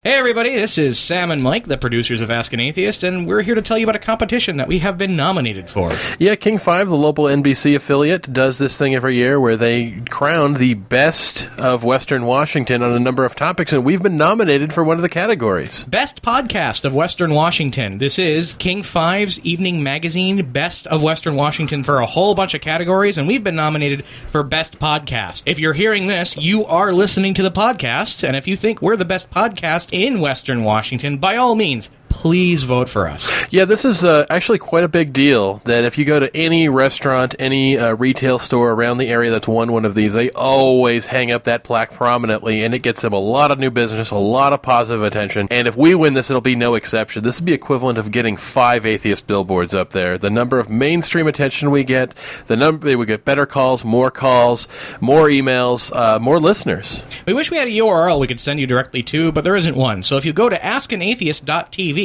Hey everybody, this is Sam and Mike, the producers of Ask an Atheist, and we're here to tell you about a competition that we have been nominated for. Yeah, King 5, the local NBC affiliate, does this thing every year where they crown the best of Western Washington on a number of topics, and we've been nominated for one of the categories. Best Podcast of Western Washington. This is King 5's Evening Magazine Best of Western Washington for a whole bunch of categories, and we've been nominated for Best Podcast. If you're hearing this, you are listening to the podcast, and if you think we're the best podcast in Western Washington, by all means, please vote for us. Yeah, this is actually quite a big deal, that if you go to any restaurant, any retail store around the area that's won one of these, they always hang up that plaque prominently, and it gets them a lot of new business, a lot of positive attention, and if we win this, it'll be no exception. This would be equivalent of getting 5 atheist billboards up there. The number of mainstream attention we get, we get better calls, more emails, more listeners. We wish we had a URL we could send you directly to, but there isn't one. So if you go to askanatheist.tv,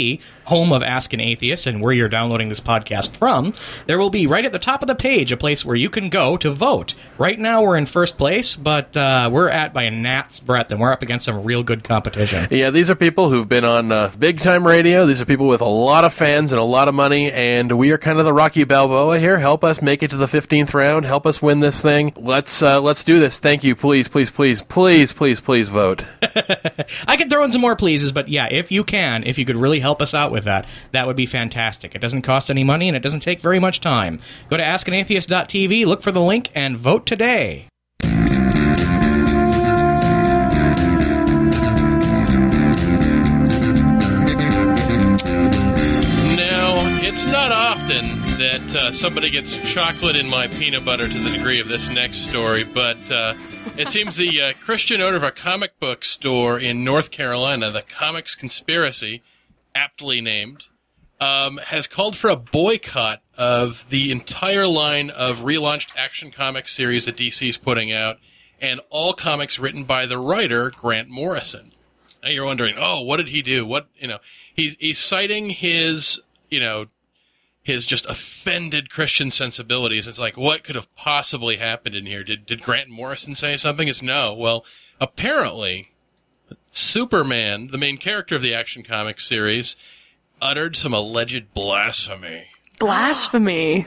home of Ask an Atheist, and where you're downloading this podcast from, there will be right at the top of the page a place where you can go to vote. Right now we're in first place, but we're by a gnat's breadth, and we're up against some real good competition. Yeah, these are people who've been on big-time radio. These are people with a lot of fans and a lot of money, and we are kind of the Rocky Balboa here. Help us make it to the 15th round. Help us win this thing. Let's do this. Thank you. Please, please, please, please, please, please vote. I could throw in some more pleases, but yeah, if you could really help us out with that, that would be fantastic. It doesn't cost any money, and it doesn't take very much time. Go to askanatheist.tv, look for the link, and vote today. No, it's not often that somebody gets chocolate in my peanut butter to the degree of this next story, but it seems the Christian owner of a comic book store in North Carolina, the Comics Conspiracy, aptly named, has called for a boycott of the entire line of relaunched Action Comics series that DC's putting out, and all comics written by the writer Grant Morrison. Now you're wondering, what did he do? He's citing his just offended Christian sensibilities. It's like, what could have possibly happened in here? Did Grant Morrison say something? It's no. Well, apparently Superman, the main character of the Action Comics series, uttered some alleged blasphemy. Blasphemy?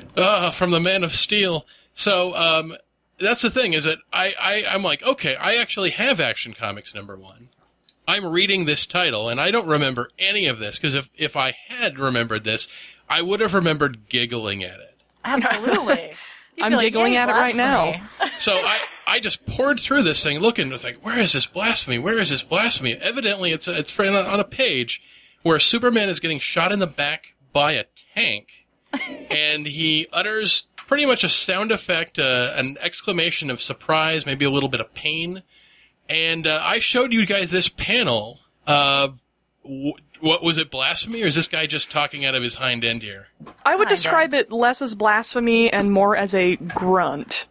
From the Man of Steel. So, that's the thing, is that I'm like, okay, I actually have Action Comics #1. I'm reading this title, and I don't remember any of this, because if I had remembered this, I would have remembered giggling at it. Absolutely. I'm giggling at it right now. So I just poured through this thing looking. It's like, where is this blasphemy? Where is this blasphemy? Evidently, it's on a page where Superman is getting shot in the back by a tank, and he utters pretty much a sound effect, an exclamation of surprise, maybe a little bit of pain. And I showed you guys this panel. What was it, blasphemy, or is this guy just talking out of his hind end here? I would describe it less as blasphemy and more as a grunt.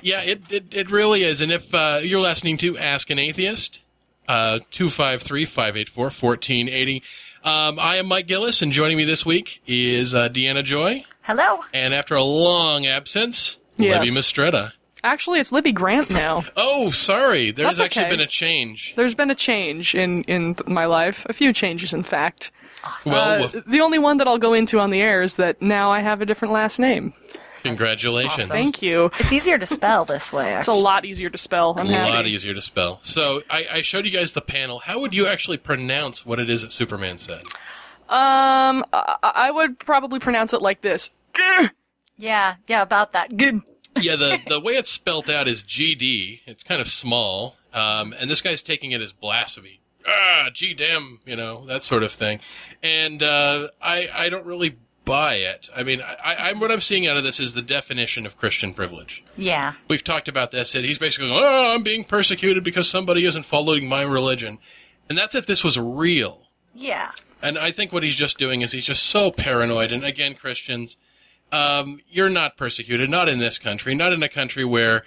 Yeah, it really is. And if you're listening to Ask an Atheist, 253-584-1480. I am Mike Gillis, and joining me this week is Deanna Joy. Hello. And after a long absence, Yes. Libbie Mistretta. Actually, it's Libbie Grant now. Oh, sorry. There's That's actually okay. been a change. There's been a change in my life. A few changes, in fact. Awesome. Well, The only one that I'll go into on the air is that now I have a different last name. congratulations. Thank you. It's easier to spell this way, It's a actually. lot easier to spell. I'm A happy. lot easier to spell. So I showed you guys the panel. How would you actually pronounce what it is that Superman said? I would probably pronounce it like this. Grr. Yeah, about that. Good. Yeah, the way it's spelt out is GD. It's kind of small. And this guy's taking it as blasphemy. Gee damn, that sort of thing. And I don't really buy it. I mean, what I'm seeing out of this is the definition of Christian privilege. Yeah. We've talked about this. And he's basically going, I'm being persecuted because somebody isn't following my religion. And that's if this was real. Yeah. And I think what he's just doing is he's just so paranoid. And again, Christians, you're not persecuted, not in this country, not in a country where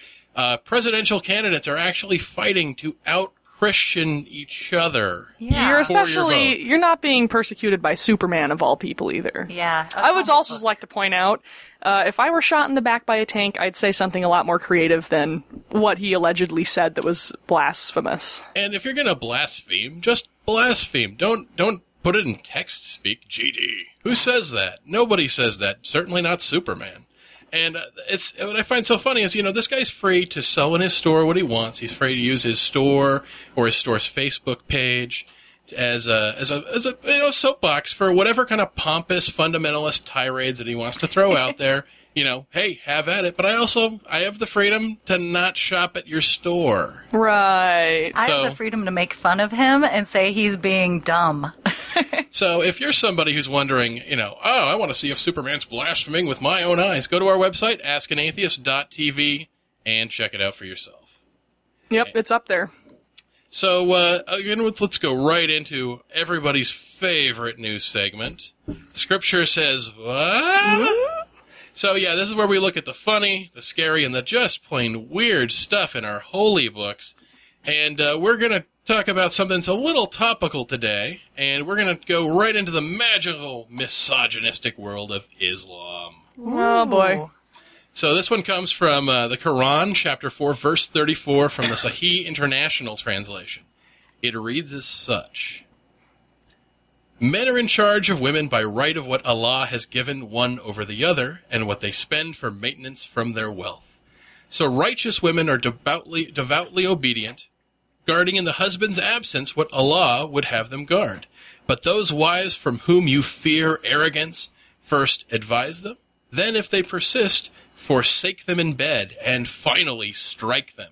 presidential candidates are actually fighting to out-Christian each other. Yeah. You're not being persecuted by Superman of all people either. Yeah. I would also just like to point out, if I were shot in the back by a tank, I'd say something a lot more creative than what he allegedly said that was blasphemous. And if you're going to blaspheme, just blaspheme. Don't put it in text speak, GD. Who says that? Nobody says that. Certainly not Superman. And it's what I find so funny is, this guy's free to sell in his store what he wants. He's free to use his store or his store's Facebook page as a soapbox for whatever kind of pompous fundamentalist tirades that he wants to throw out there. Hey, have at it. But I have the freedom to not shop at your store. Right. I have the freedom to make fun of him and say he's being dumb. So if you're somebody who's wondering, I want to see if Superman's blaspheming with my own eyes, go to our website, askanatheist.tv, and check it out for yourself. Yep, it's up there. So, let's go right into everybody's favorite news segment. Scripture says, what? So, yeah, this is where we look at the funny, the scary, and the just plain weird stuff in our holy books. And we're going to talk about something that's a little topical today, and we're going to go right into the magical, misogynistic world of Islam. Oh, boy. So this one comes from the Quran, chapter 4, verse 34, from the Sahih International Translation. It reads as such. Men are in charge of women by right of what Allah has given one over the other, and what they spend for maintenance from their wealth. So righteous women are devoutly obedient, guarding in the husband's absence what Allah would have them guard. But those wives from whom you fear arrogance, first advise them, then if they persist, forsake them in bed, and finally strike them.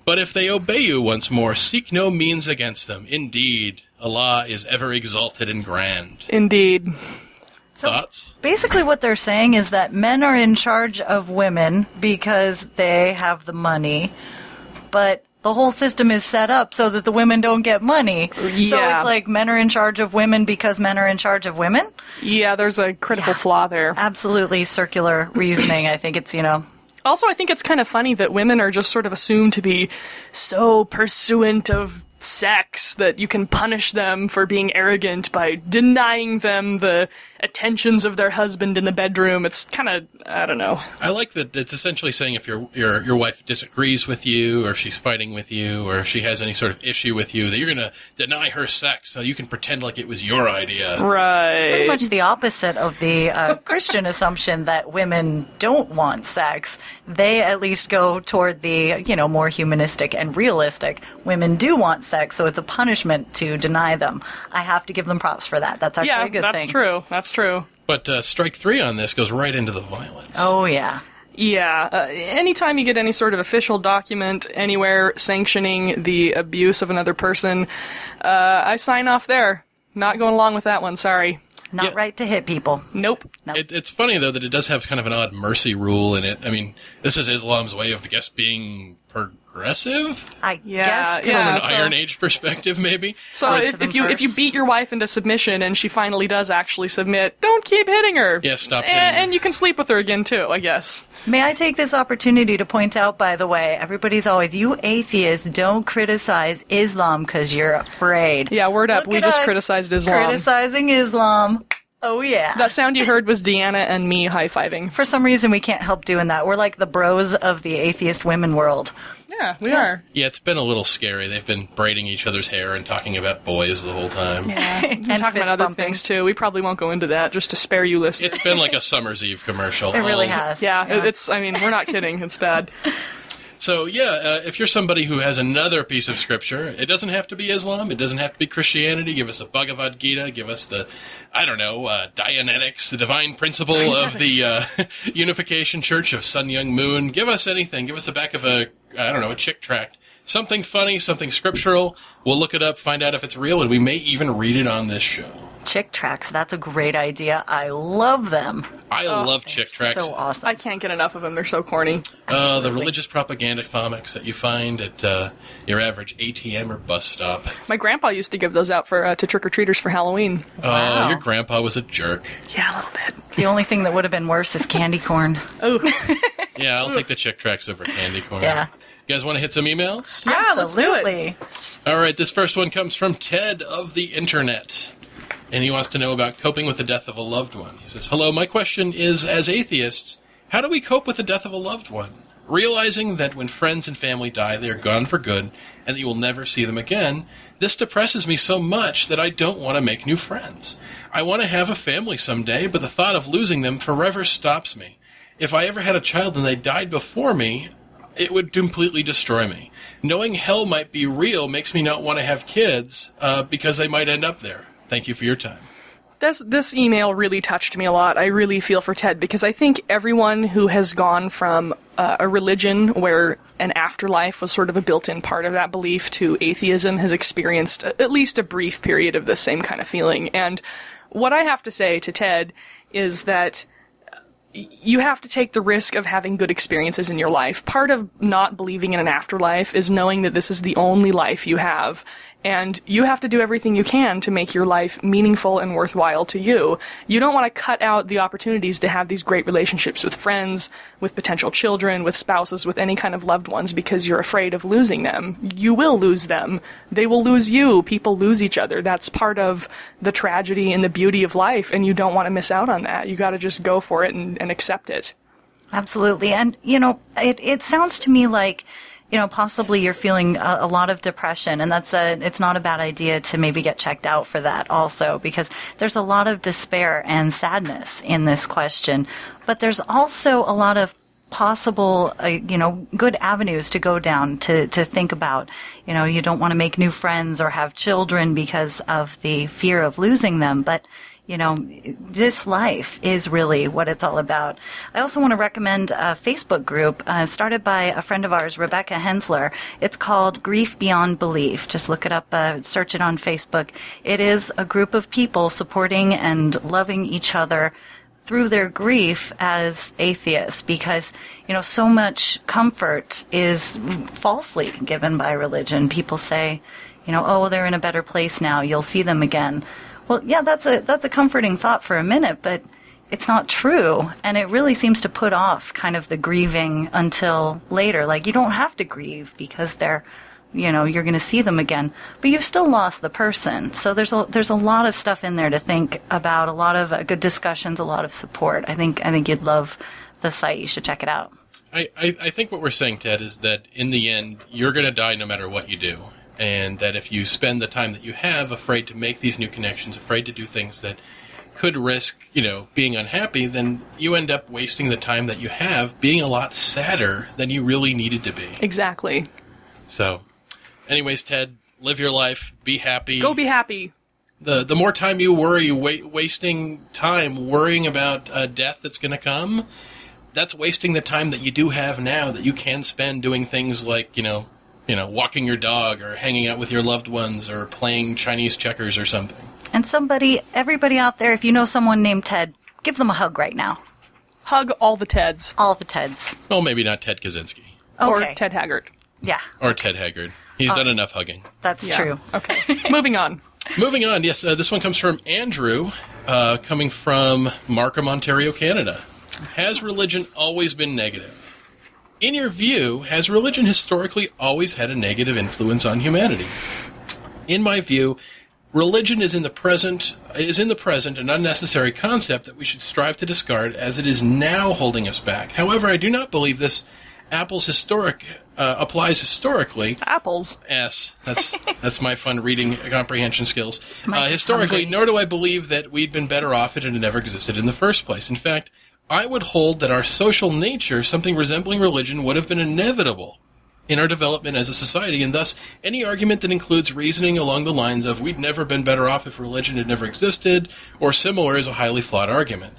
But if they obey you once more, seek no means against them. Indeed, Allah is ever exalted and grand. Indeed. Thoughts? Basically what they're saying is that men are in charge of women because they have the money, but the whole system is set up so that the women don't get money. Yeah. So it's like men are in charge of women because men are in charge of women? Yeah, there's a critical flaw there. Absolutely circular reasoning. I think it's, Also, I think it's kind of funny that women are just sort of assumed to be so pursuant of sex that you can punish them for being arrogant by denying them the attentions of their husband in the bedroom. It's kind of, I don't know. I like that it's essentially saying if your wife disagrees with you, or she's fighting with you, or she has any sort of issue with you, that you're going to deny her sex so you can pretend like it was your idea. Right. Pretty much the opposite of the Christian assumption that women don't want sex. They at least go toward the, more humanistic and realistic. Women do want sex, so it's a punishment to deny them. I have to give them props for that. That's actually a good thing. Yeah, that's true. That's true. But strike 3 on this goes right into the violence. Oh, yeah. Yeah. Anytime you get any sort of official document anywhere sanctioning the abuse of another person, I sign off there. Not going along with that one, sorry. Not right to hit people. Nope. It's funny, though, that it does have kind of an odd mercy rule in it. I mean, this is Islam's way of, I guess, being progressive? I Yeah, guess. yeah. From an Iron Age perspective, maybe? So Right to if them you first. beat your wife into submission and she finally does actually submit, don't keep hitting her. Yeah, stop hitting her. And you can sleep with her again, too, I guess. May I take this opportunity to point out, by the way, everybody's always, you atheists don't criticize Islam because you're afraid. Yeah, word up. Look We at just us criticized Islam. Criticizing Islam. Oh, yeah. That sound you heard was Deanna and me high-fiving. For some reason, we can't help doing that. We're like the bros of the atheist women world. Yeah, we are. Yeah, it's been a little scary. They've been braiding each other's hair and talking about boys the whole time. Yeah. And We're talking fist about other bumping. things, too. We probably won't go into that, just to spare you listeners. It's been like a Summer's Eve commercial. It really has. Yeah, it's, I mean, we're not kidding. It's bad. So, if you're somebody who has another piece of scripture, it doesn't have to be Islam, it doesn't have to be Christianity, give us the Bhagavad Gita, give us the, Dianetics, the divine principle of the Unification Church of Sun Young Moon. Give us anything. Give us the back of a chick tract. Something funny, something scriptural. We'll look it up, find out if it's real, and we may even read it on this show. Chick tracks, that's a great idea. I love them. I love chick tracts. So awesome. I can't get enough of them. They're so corny. The religious propaganda comics that you find at your average ATM or bus stop. My grandpa used to give those out for to trick-or-treaters for Halloween. Oh, your grandpa was a jerk. Yeah, a little bit. The only thing that would have been worse is candy corn. Oh, Yeah, I'll take the chick tracks over candy corn. Yeah. You guys want to hit some emails? yeah, let's do it. Absolutely. All right, this first one comes from Ted of the Internet. And he wants to know about coping with the death of a loved one. He says, hello, my question is, as atheists, how do we cope with the death of a loved one? Realizing that when friends and family die, they are gone for good, and that you will never see them again, This depresses me so much that I don't want to make new friends. I want to have a family someday, but the thought of losing them forever stops me. If I ever had a child and they died before me, it would completely destroy me. Knowing hell might be real makes me not want to have kids because they might end up there. Thank you for your time. This email really touched me a lot. I really feel for Ted, because I think everyone who has gone from a religion where an afterlife was sort of a built-in part of that belief to atheism has experienced at least a brief period of the same kind of feeling. And what I have to say to Ted is that you have to take the risk of having good experiences in your life. Part of not believing in an afterlife is knowing that this is the only life you have. And you have to do everything you can to make your life meaningful and worthwhile to you. You don't want to cut out the opportunities to have these great relationships with friends, with potential children, with spouses, with any kind of loved ones because you're afraid of losing them. You will lose them. They will lose you. People lose each other. That's part of the tragedy and the beauty of life, and you don't want to miss out on that. You got to just go for it and accept it. Absolutely. And, it sounds to me like, possibly you're feeling a lot of depression, and it's not a bad idea to maybe get checked out for that also, because there's a lot of despair and sadness in this question. But there's also a lot of possible, good avenues to go down to think about. You don't want to make new friends or have children because of the fear of losing them, but this life is really what it's all about. I also want to recommend a Facebook group started by a friend of ours, Rebecca Hensler. It's called Grief Beyond Belief. Just look it up, search it on Facebook. It is a group of people supporting and loving each other through their grief as atheists, because, so much comfort is falsely given by religion. People say, oh, they're in a better place now. You'll see them again. Well, yeah, that's a comforting thought for a minute, but it's not true. And it really seems to put off kind of the grieving until later. Like, you don't have to grieve because you're going to see them again, but you've still lost the person. So there's a lot of stuff in there to think about, a lot of good discussions, a lot of support. I think you'd love the site. You should check it out. I think what we're saying, Ted, is that in the end, you're going to die no matter what you do. And that if you spend the time that you have afraid to make these new connections, afraid to do things that could risk, being unhappy, then you end up wasting the time that you have being a lot sadder than you really needed to be. Exactly. So, anyways, Ted, live your life, be happy. Go be happy. The more time you worry, wasting time worrying about death that's going to come, that's wasting the time that you do have now that you can spend doing things like, walking your dog or hanging out with your loved ones or playing Chinese checkers or something. And everybody out there, if you know someone named Ted, give them a hug right now. Hug all the Teds. All the Teds. Well, maybe not Ted Kaczynski. Okay. Or Ted Haggard. Yeah. Or Ted Haggard. He's done enough hugging. That's true. Okay. Moving on. Yes. This one comes from Andrew, coming from Markham, Ontario, Canada. Has religion always been negative? In your view, has religion historically always had a negative influence on humanity? In my view, religion is in the present an unnecessary concept that we should strive to discard, as it is now holding us back. However, I do not believe this applies historically. Apples. Yes, that's my fun reading comprehension skills. Historically, nor do I believe that we'd been better off if it had never existed in the first place. In fact, I would hold that our social nature, something resembling religion, would have been inevitable in our development as a society, and thus any argument that includes reasoning along the lines of we'd never been better off if religion had never existed, or similar, is a highly flawed argument.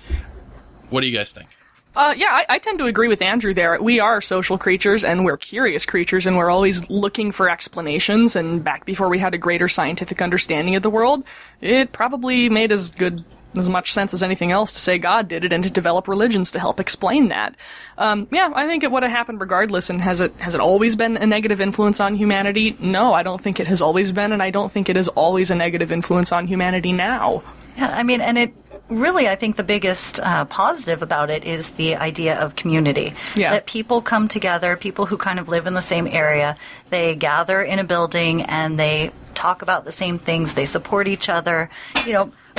What do you guys think? I tend to agree with Andrew there. We are social creatures, and we're curious creatures, and we're always looking for explanations, and back before we had a greater scientific understanding of the world, it probably made as much sense as anything else to say God did it and to develop religions to help explain that. I think it would have happened regardless. And has it always been a negative influence on humanity? No, I don't think it has always been, and I don't think it is always a negative influence on humanity now. Yeah, and it really, I think the biggest positive about it is the idea of community. Yeah. That people come together, people who kind of live in the same area, they gather in a building and they talk about the same things, they support each other.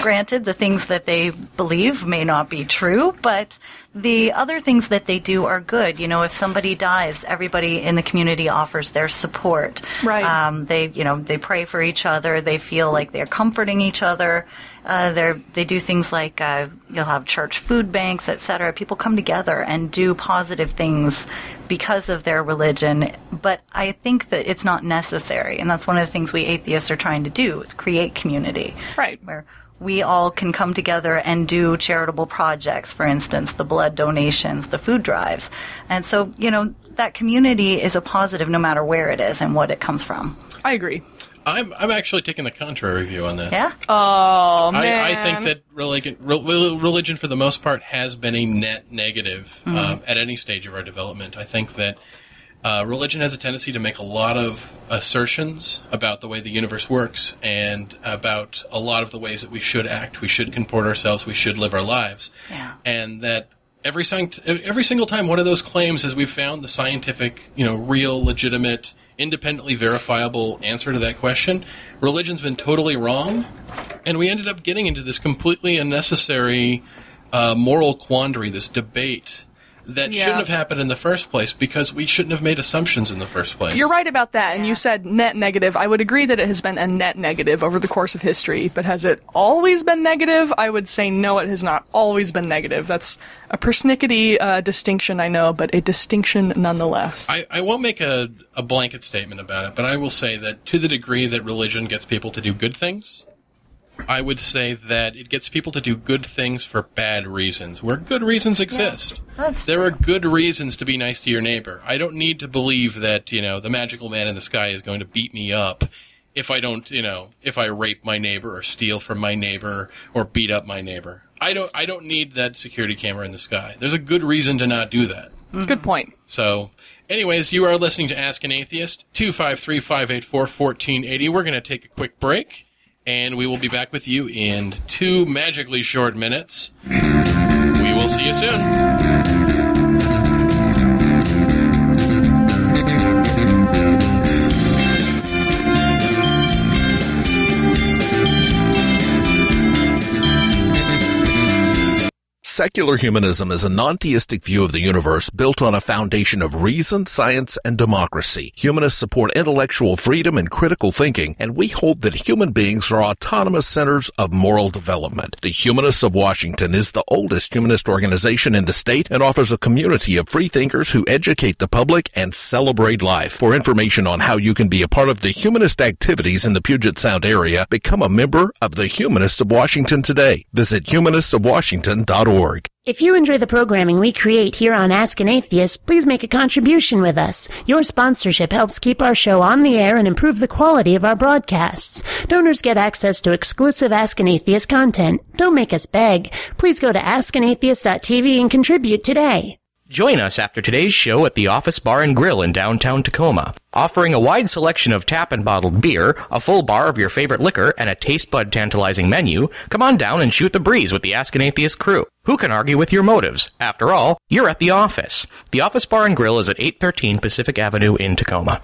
Granted, the things that they believe may not be true, but the other things that they do are good. You know, if somebody dies, everybody in the community offers their support. Right. They pray for each other. They feel like they're comforting each other. They do things like you'll have church food banks, etc. People come together and do positive things because of their religion. But I think that it's not necessary, and that's one of the things we atheists are trying to do, is create community. Right. Where we all can come together and do charitable projects, for instance, the blood donations, the food drives. And so, you know, that community is a positive no matter where it is and what it comes from. I agree. I'm actually taking the contrary view on that. Yeah? Oh, man. I think that religion, for the most part, has been a net negative at any stage of our development. I think that religion has a tendency to make a lot of assertions about the way the universe works and about a lot of the ways that we should act, we should comport ourselves, we should live our lives. Yeah. And that every single time one of those claims, as we've found the scientific, real, legitimate, independently verifiable answer to that question, religion's been totally wrong. And we ended up getting into this completely unnecessary moral quandary, this debate that shouldn't have happened in the first place because we shouldn't have made assumptions in the first place. You're right about that, and you said net negative. I would agree that it has been a net negative over the course of history, but has it always been negative? I would say no, it has not always been negative. That's a persnickety distinction, I know, but a distinction nonetheless. I won't make a blanket statement about it, but I will say that to the degree that religion gets people to do good things, I would say that it gets people to do good things for bad reasons, where good reasons exist. There are good reasons to be nice to your neighbor. I don't need to believe that, the magical man in the sky is going to beat me up if I don't, if I rape my neighbor or steal from my neighbor or beat up my neighbor. I don't need that security camera in the sky. There's a good reason to not do that. Good point. So, anyways, you are listening to Ask an Atheist, 253-584-1480. We're going to take a quick break. And we will be back with you in 2 magically short minutes. We will see you soon. Secular humanism is a non-theistic view of the universe built on a foundation of reason, science, and democracy. Humanists support intellectual freedom and critical thinking, and we hold that human beings are autonomous centers of moral development. The Humanists of Washington is the oldest humanist organization in the state and offers a community of free thinkers who educate the public and celebrate life. For information on how you can be a part of the humanist activities in the Puget Sound area, become a member of the Humanists of Washington today. Visit humanistofwashington.org. If you enjoy the programming we create here on Ask an Atheist, please make a contribution with us. Your sponsorship helps keep our show on the air and improve the quality of our broadcasts. Donors get access to exclusive Ask an Atheist content. Don't make us beg. Please go to askanatheist.tv and contribute today. Join us after today's show at the Office Bar and Grill in downtown Tacoma. Offering a wide selection of tap and bottled beer, a full bar of your favorite liquor, and a taste bud tantalizing menu, come on down and shoot the breeze with the Ask an Atheist crew. Who can argue with your motives? After all, you're at the office. The Office Bar and Grill is at 813 Pacific Avenue in Tacoma.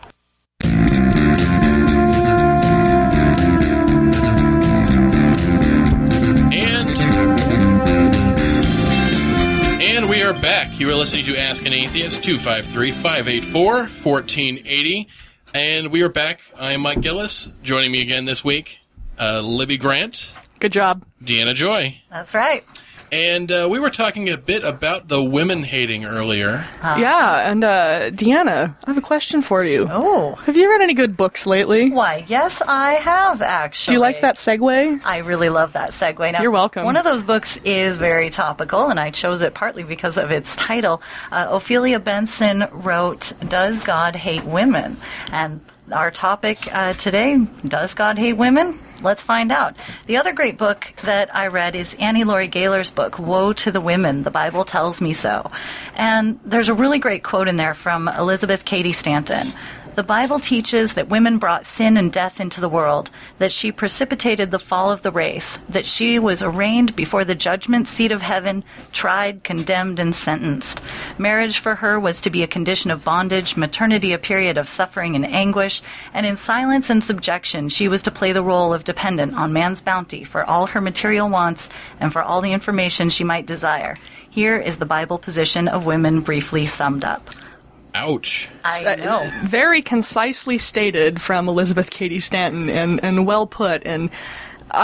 And we are back. You are listening to Ask an Atheist, 253-584-1480. And we are back. I am Mike Gillis. Joining me again this week, Libbie Grant. Good job. Deanna Joy. That's right. And we were talking a bit about the women hating earlier. Yeah, and Deanna, I have a question for you. Oh. Have you read any good books lately? Why, yes, I have, actually. Do you like that segue? I really love that segue. Now, you're welcome. One of those books is very topical, and I chose it partly because of its title. Ophelia Benson wrote, Does God Hate Women? And our topic today, does God hate women? Let's find out. The other great book that I read is Annie Laurie Gaylor's book, Woe to the Women, The Bible Tells Me So. And there's a really great quote in there from Elizabeth Cady Stanton The Bible teaches that women brought sin and death into the world, that she precipitated the fall of the race, that she was arraigned before the judgment seat of heaven, tried, condemned, and sentenced. Marriage for her was to be a condition of bondage, maternity a period of suffering and anguish, and in silence and subjection she was to play the role of dependent on man's bounty for all her material wants and for all the information she might desire. Here is the Bible position of women briefly summed up. Ouch. I know. Very concisely stated from Elizabeth Cady Stanton, and well put. And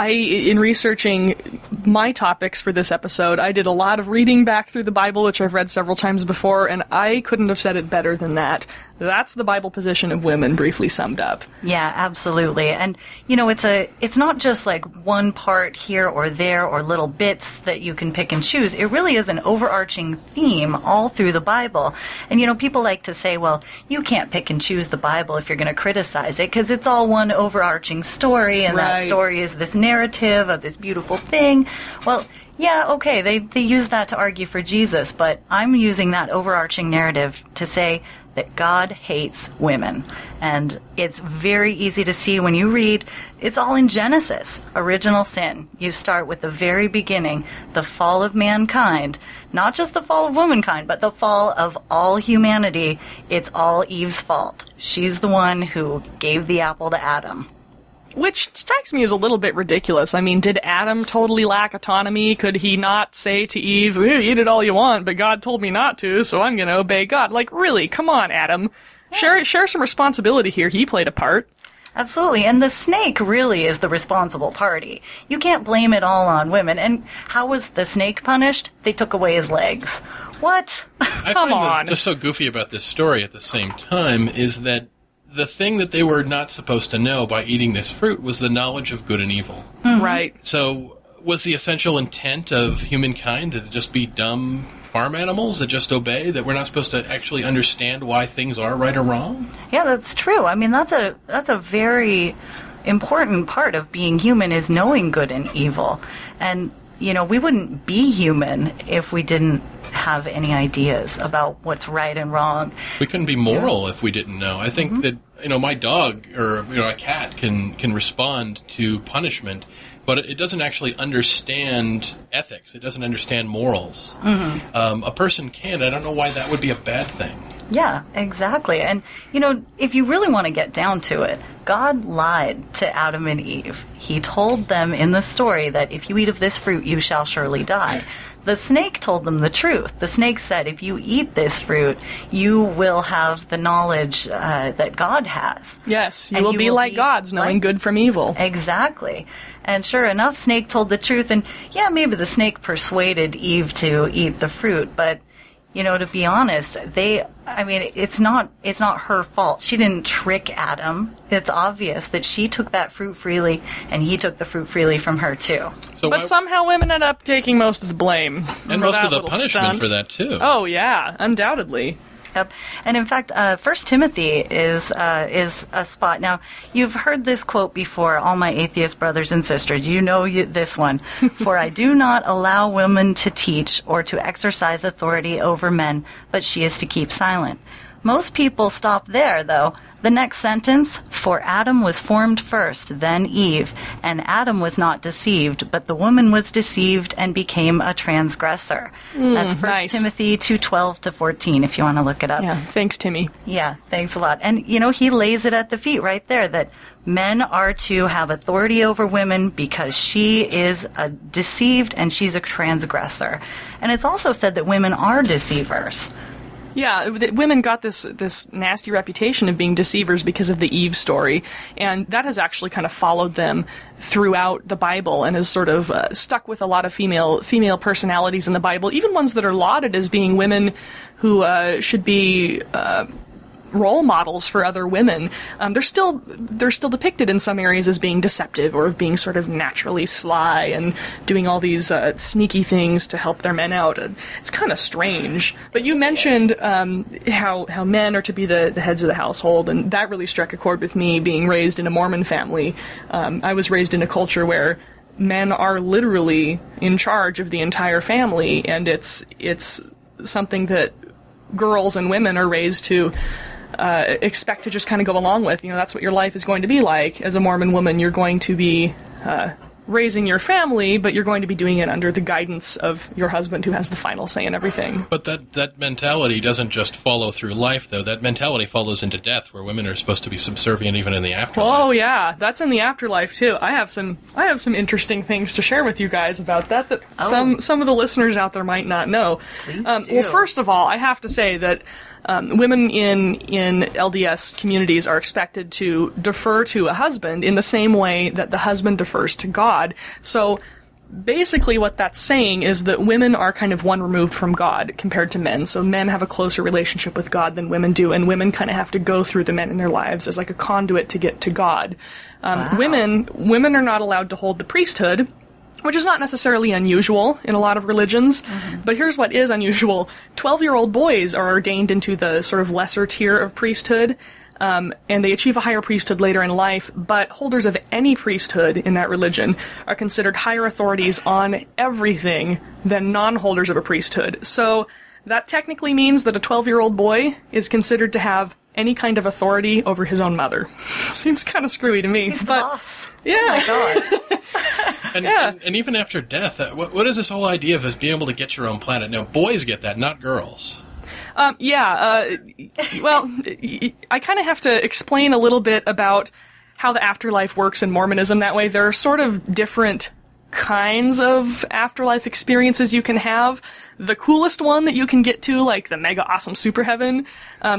in researching my topics for this episode, I did a lot of reading back through the Bible, which I've read several times before, and I couldn't have said it better than that. That's the Bible position of women, briefly summed up. Yeah, absolutely. And, it's not just like one part here or there or little bits that you can pick and choose. It really is an overarching theme all through the Bible. And, people like to say, well, you can't pick and choose the Bible if you're going to criticize it because it's all one overarching story, and that story is this narrative of this beautiful thing. Well, yeah, okay, they use that to argue for Jesus, but I'm using that overarching narrative to say that God hates women. And it's very easy to see when you read, it's all in Genesis, original sin. You start with the very beginning, the fall of mankind, not just the fall of womankind, but the fall of all humanity. It's all Eve's fault. She's the one who gave the apple to Adam. Which strikes me as a little bit ridiculous. I mean, did Adam totally lack autonomy? Could he not say to Eve, eat it all you want, but God told me not to, so I'm going to obey God? Like, really? Come on, Adam. Yeah. Share some responsibility here. He played a part. Absolutely. And the snake really is the responsible party. You can't blame it all on women. And how was the snake punished? They took away his legs. What? Come on. Just so goofy about this story at the same time is that the thing that they were not supposed to know by eating this fruit was the knowledge of good and evil. Mm-hmm. Right. So was the essential intent of humankind to just be dumb farm animals that just obey, that we're not supposed to actually understand why things are right or wrong? Yeah, that's true. I mean, that's a very important part of being human, is knowing good and evil. And, we wouldn't be human if we didn't have any ideas about what's right and wrong. We couldn't be moral if we didn't know. I think that, my dog or, a cat can respond to punishment, but it doesn't actually understand ethics. It doesn't understand morals. Mm-hmm. A person can. I don't know why that would be a bad thing. Yeah, exactly. And, if you really want to get down to it, God lied to Adam and Eve. He told them in the story that if you eat of this fruit, you shall surely die. The snake told them the truth. The snake said, if you eat this fruit, you will have the knowledge that God has. Yes, you will be like gods, knowing good from evil. Exactly. And sure enough, snake told the truth. And yeah, maybe the snake persuaded Eve to eat the fruit, but to be honest, it's not her fault. She didn't trick Adam. It's obvious that she took that fruit freely, and he took the fruit freely from her, too. But somehow women end up taking most of the blame. And most of the punishment for that, too. Oh, yeah, undoubtedly. Yep. And in fact, 1 Timothy is a spot. Now, you've heard this quote before, all my atheist brothers and sisters. You know this one. For I do not allow women to teach or to exercise authority over men, but she is to keep silent. Most people stop there, though. The next sentence, for Adam was formed first, then Eve, and Adam was not deceived, but the woman was deceived and became a transgressor. That's 1 Timothy 2:12-14, if you want to look it up. Yeah, thanks, Timmy. Yeah, thanks a lot. And, he lays it at the feet right there, that men are to have authority over women because she is deceived and she's a transgressor. And it's also said that women are deceivers. Yeah, women got this nasty reputation of being deceivers because of the Eve story, and that has actually kind of followed them throughout the Bible and has sort of stuck with a lot of female personalities in the Bible, even ones that are lauded as being women who should be role models for other women. They're still depicted in some areas as being deceptive or of being sort of naturally sly and doing all these sneaky things to help their men out. It's kind of strange. But you mentioned how men are to be the heads of the household, and that really struck a chord with me, being raised in a Mormon family. I was raised in a culture where men are literally in charge of the entire family, and it's something that girls and women are raised to expect to just kind of go along with. That's what your life is going to be like. As a Mormon woman, you're going to be raising your family, but you're going to be doing it under the guidance of your husband, who has the final say in everything. But that mentality doesn't just follow through life, though. That mentality follows into death, where women are supposed to be subservient even in the afterlife. Oh yeah, that's in the afterlife too. I have some interesting things to share with you guys about that some of the listeners out there might not know. Well, first of all, I have to say that women in LDS communities are expected to defer to a husband in the same way that the husband defers to God. So basically what that's saying is that women are kind of one removed from God compared to men. So men have a closer relationship with God than women do, and women kind of have to go through the men in their lives as like a conduit to get to God. Wow. Women are not allowed to hold the priesthood, which is not necessarily unusual in a lot of religions, but here's what is unusual. 12-year-old boys are ordained into the sort of lesser tier of priesthood, and they achieve a higher priesthood later in life, but holders of any priesthood in that religion are considered higher authorities on everything than non-holders of a priesthood. So that technically means that a 12-year-old boy is considered to have any kind of authority over his own mother. Seems kind of screwy to me. He's the but boss. Yeah. Oh my God. And even after death, what is this whole idea of being able to get your own planet? No, boys get that, not girls. Well, I kind of have to explain a little bit about how the afterlife works in Mormonism. That way, there are sort of different kinds of afterlife experiences you can have. The coolest one that you can get to, like the mega awesome super heaven,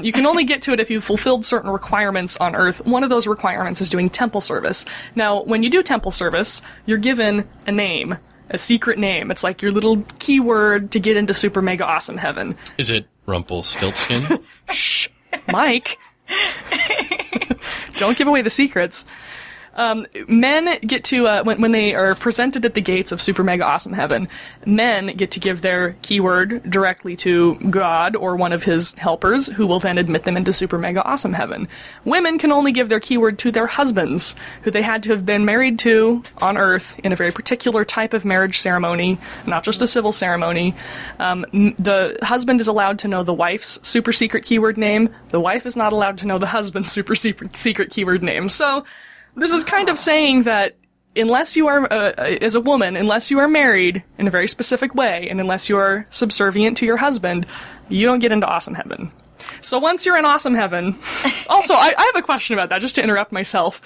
you can only get to it if you've fulfilled certain requirements on Earth. One of those requirements is doing temple service. Now, when you do temple service, you're given a name, a secret name. It's like your little keyword to get into super mega awesome heaven. Is it Rumpelstiltskin? Shh, Mike. Don't give away the secrets. Men get to, when they are presented at the gates of Super Mega Awesome Heaven, men get to give their keyword directly to God or one of his helpers, who will then admit them into Super Mega Awesome Heaven. Women can only give their keyword to their husbands, who they had to have been married to on Earth in a very particular type of marriage ceremony, not just a civil ceremony. The husband is allowed to know the wife's super secret keyword name. The wife is not allowed to know the husband's super secret keyword name. So this is kind of saying that unless you are, as a woman, unless you are married in a very specific way, and unless you are subservient to your husband, you don't get into Awesome Heaven. So once you're in Awesome Heaven... Also, I have a question about that, just to interrupt myself.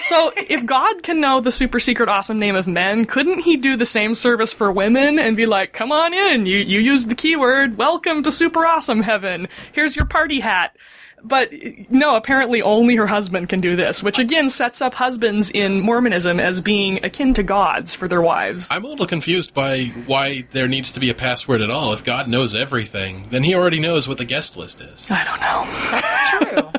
So, if God can know the super secret awesome name of men, couldn't he do the same service for women and be like, come on in, you use the keyword, welcome to Super Awesome Heaven, here's your party hat. But no, apparently only her husband can do this, which again sets up husbands in Mormonism as being akin to gods for their wives. I'm a little confused by why there needs to be a password at all. If God knows everything, then he already knows what the guest list is. I don't know. That's true.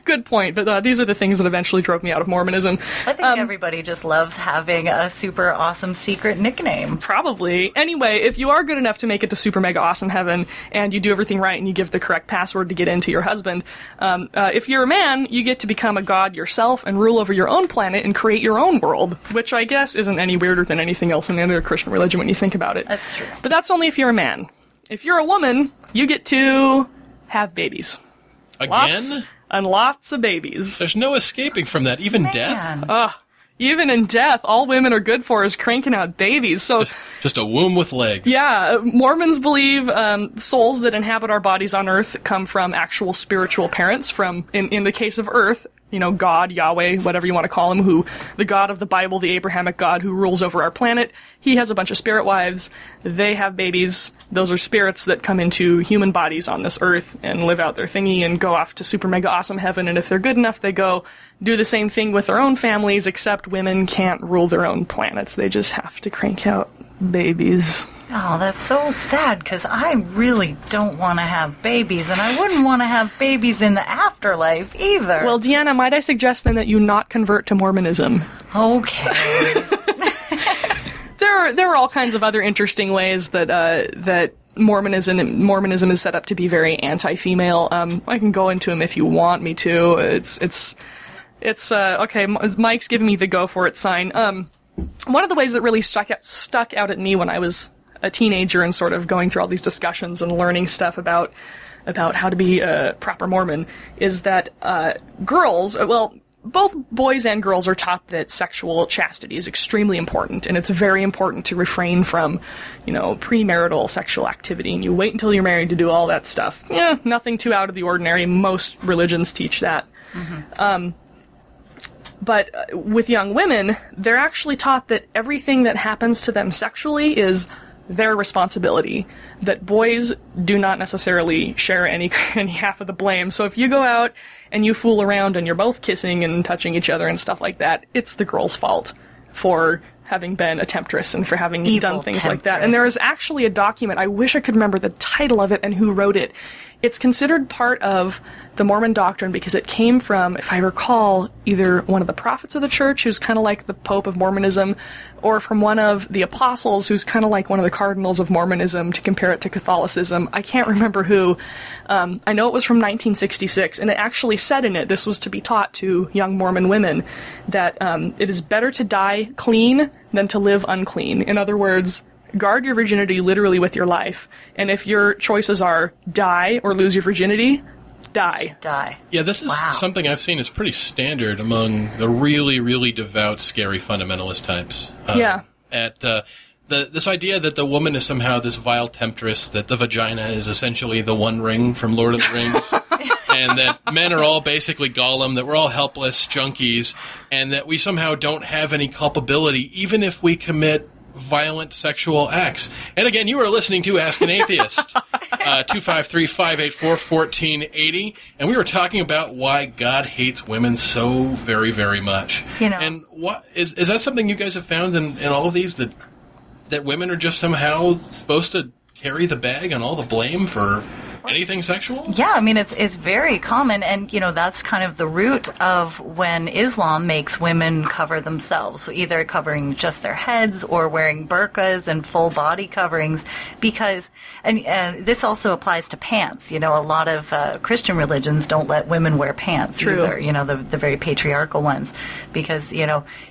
Good point, but these are the things that eventually drove me out of Mormonism. I think everybody just loves having a super awesome secret nickname. Probably. Anyway, if you are good enough to make it to Super Mega Awesome Heaven, and you do everything right and you give the correct password to get into your husband, if you're a man, you get to become a god yourself and rule over your own planet and create your own world, which I guess isn't any weirder than anything else in any other Christian religion when you think about it. That's true. But that's only if you're a man. If you're a woman, you get to have babies. Again? Lots and lots of babies. There's no escaping from that, even death. Even in death, all women are good for is cranking out babies. So just a womb with legs. Yeah, Mormons believe souls that inhabit our bodies on Earth come from actual spiritual parents. From in the case of Earth, you know, God, Yahweh, whatever you want to call him, who the God of the Bible, the Abrahamic God who rules over our planet. He has a bunch of spirit wives. They have babies. Those are spirits that come into human bodies on this Earth and live out their thingy and go off to Super Mega Awesome Heaven. And if they're good enough, they go do the same thing with their own families, except women can't rule their own planets. They just have to crank out babies. Oh, that's so sad, because I really don't want to have babies, and I wouldn't want to have babies in the afterlife either. Well, Deanna, might I suggest then that you not convert to Mormonism? Okay. There are all kinds of other interesting ways that Mormonism is set up to be very anti-female. I can go into them if you want me to. It's okay. Mike's giving me the go for it sign. One of the ways that really stuck out at me when I was a teenager and sort of going through all these discussions and learning stuff about about how to be a proper Mormon is that girls, both boys and girls are taught that sexual chastity is extremely important, and it's very important to refrain from, premarital sexual activity, and you wait until you're married to do all that stuff. Yeah, nothing too out of the ordinary. Most religions teach that. Mm-hmm. But with young women, they're actually taught that everything that happens to them sexually is their responsibility, that boys do not necessarily share any half of the blame. So if you go out and you fool around and you're both kissing and touching each other and stuff like that, it's the girl's fault for having been a temptress and for having done things like that. And there is actually a document, I wish I could remember the title of it and who wrote it. It's considered part of the Mormon doctrine because it came from, if I recall, either one of the prophets of the church, who's kind of like the Pope of Mormonism, or from one of the apostles, who's kind of like one of the cardinals of Mormonism, to compare it to Catholicism. I can't remember who. I know it was from 1966, and it actually said in it, this was to be taught to young Mormon women, that it is better to die clean than to live unclean. In other words, guard your virginity literally with your life. And if your choices are die or lose your virginity, die. Yeah, this is something I've seen is pretty standard among the really, really devout, scary fundamentalist types. This idea that the woman is somehow this vile temptress, that the vagina is essentially the One Ring from Lord of the Rings, and that men are all basically Gollum, that we're all helpless junkies, and that we somehow don't have any culpability even if we commit violent sexual acts. And again, you are listening to Ask an Atheist, 253-584-1480, and we were talking about why God hates women so very, very much. And what is that something you guys have found in all of these, that women are just somehow supposed to carry the bag on all the blame for anything sexual? Yeah, I mean, it's very common, and, that's kind of the root of when Islam makes women cover themselves, either covering just their heads or wearing burqas and full body coverings, because, and this also applies to pants. A lot of Christian religions don't let women wear pants either, the very patriarchal ones, because,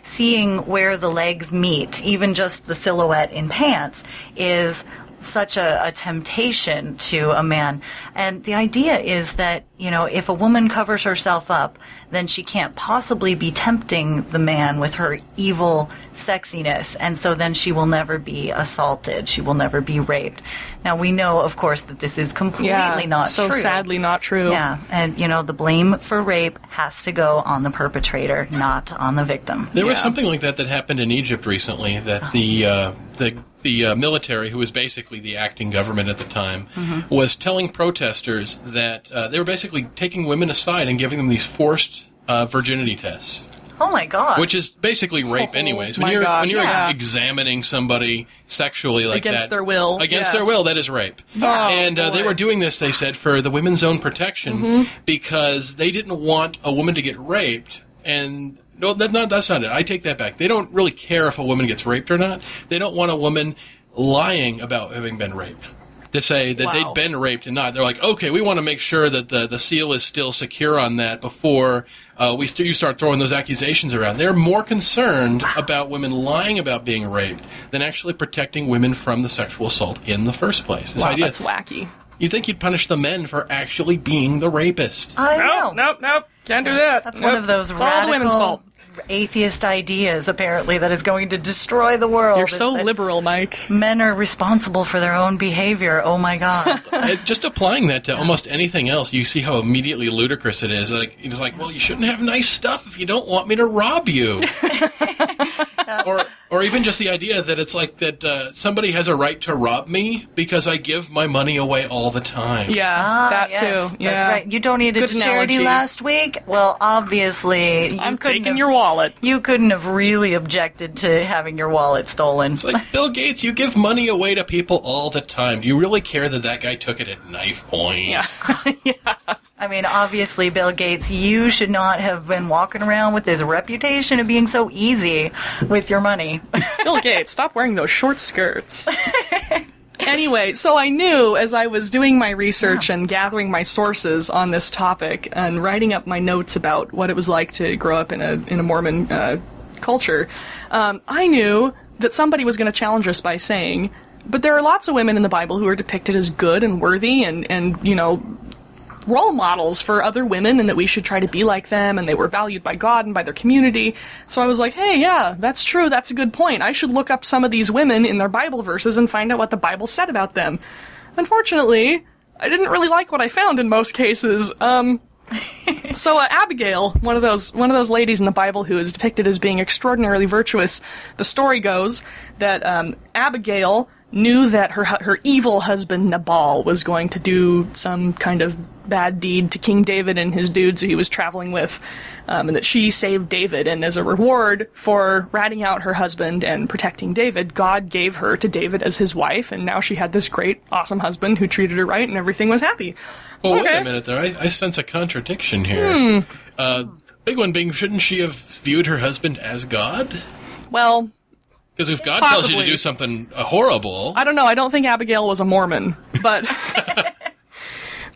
seeing where the legs meet, even just the silhouette in pants, is such a temptation to a man. And the idea is that, if a woman covers herself up, then she can't possibly be tempting the man with her evil sexiness. And so then she will never be assaulted. She will never be raped. Now, we know, of course, that this is completely not true. So sadly not true. Yeah. And, the blame for rape has to go on the perpetrator, not on the victim. There was something like that happened in Egypt recently, that the military, who was basically the acting government at the time, was telling protesters that they were basically taking women aside and giving them these forced virginity tests. Oh my God! Which is basically rape, anyways. When you're examining somebody sexually like against their will, that is rape. And they were doing this, they said, for the women's own protection, because they didn't want a woman to get raped. And no, that's not it. I take that back. They don't really care if a woman gets raped or not. They don't want a woman lying about having been raped, to say that they'd been raped and not. They're like, okay, we want to make sure that the seal is still secure on that before you start throwing those accusations around. They're more concerned about women lying about being raped than actually protecting women from the sexual assault in the first place. This idea, that's wacky. You'd think you'd punish the men for actually being the rapist. I know. Nope. Can't do that. That's one of those radical atheist ideas, apparently, that is going to destroy the world. You're so liberal, Mike. Men are responsible for their own behavior. Oh, my God. Just applying that to almost anything else, you see how immediately ludicrous it is. It's like, well, you shouldn't have nice stuff if you don't want me to rob you. Or even just the idea that it's like that somebody has a right to rob me because I give my money away all the time. Yeah, that yes, too. Yeah. That's right. You donated to charity last week? Well, obviously, I'm taking your wallet. You couldn't have really objected to having your wallet stolen. It's like, Bill Gates, you give money away to people all the time. Do you really care that guy took it at knife point? Yeah. I mean, obviously, Bill Gates, you should not have been walking around with this reputation of being so easy with your money. Bill Gates, stop wearing those short skirts. Anyway, so I knew as I was doing my research and gathering my sources on this topic and writing up my notes about what it was like to grow up in a Mormon culture, I knew that somebody was going to challenge us by saying, but there are lots of women in the Bible who are depicted as good and worthy and role models for other women and that we should try to be like them, and they were valued by God and by their community. So I was like, hey, yeah, that's true. That's a good point. I should look up some of these women in their Bible verses and find out what the Bible said about them. Unfortunately, I didn't really like what I found in most cases. So Abigail, one of those ladies in the Bible who is depicted as being extraordinarily virtuous, the story goes that Abigail knew that her evil husband Nabal was going to do some kind of bad deed to King David and his dudes who he was traveling with, and that she saved David, and as a reward for ratting out her husband and protecting David, God gave her to David as his wife, and now she had this great, awesome husband who treated her right, and everything was happy. Well, wait a minute there. I sense a contradiction here. Big one being, shouldn't she have viewed her husband as God? Well, because if God possibly tells you to do something horrible... I don't know. I don't think Abigail was a Mormon, but...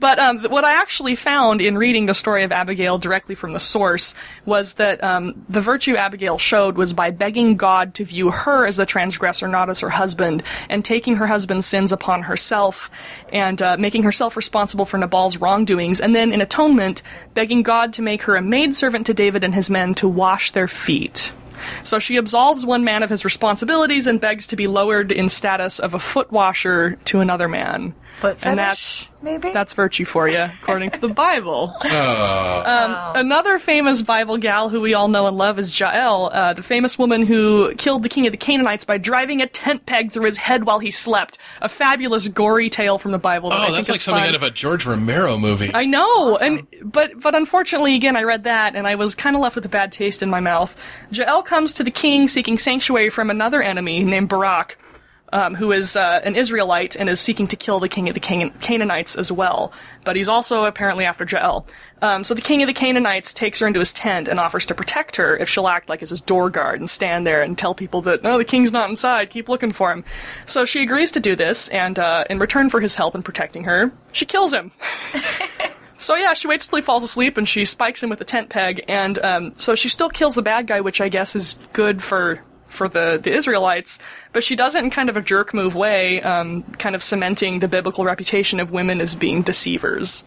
But what I actually found in reading the story of Abigail directly from the source was that the virtue Abigail showed was by begging God to view her as the transgressor, not as her husband, and taking her husband's sins upon herself, and making herself responsible for Nabal's wrongdoings, and then in atonement, begging God to make her a maidservant to David and his men to wash their feet. So she absolves one man of his responsibilities and begs to be lowered in status of a foot washer to another man. Foot fetish, and that's maybe? That's virtue for you, according to the Bible. Another famous Bible gal who we all know and love is Jael, the famous woman who killed the king of the Canaanites by driving a tent peg through his head while he slept. A fabulous, gory tale from the Bible. That that's like something out of a George Romero movie. I know, awesome. But unfortunately, again, I read that, and I was kind of left with a bad taste in my mouth. Jael comes to the king seeking sanctuary from another enemy named Barak, who is an Israelite and is seeking to kill the king of the Canaanites as well. But he's also apparently after Jael. So the king of the Canaanites takes her into his tent and offers to protect her if she'll act like as his door guard and stand there and tell people that, no, the king's not inside, keep looking for him. So she agrees to do this, and in return for his help in protecting her, she kills him. So yeah, she waits till he falls asleep and she spikes him with a tent peg, and so she still kills the bad guy, which I guess is good for the Israelites, but she does it in kind of a jerk move way, kind of cementing the biblical reputation of women as being deceivers.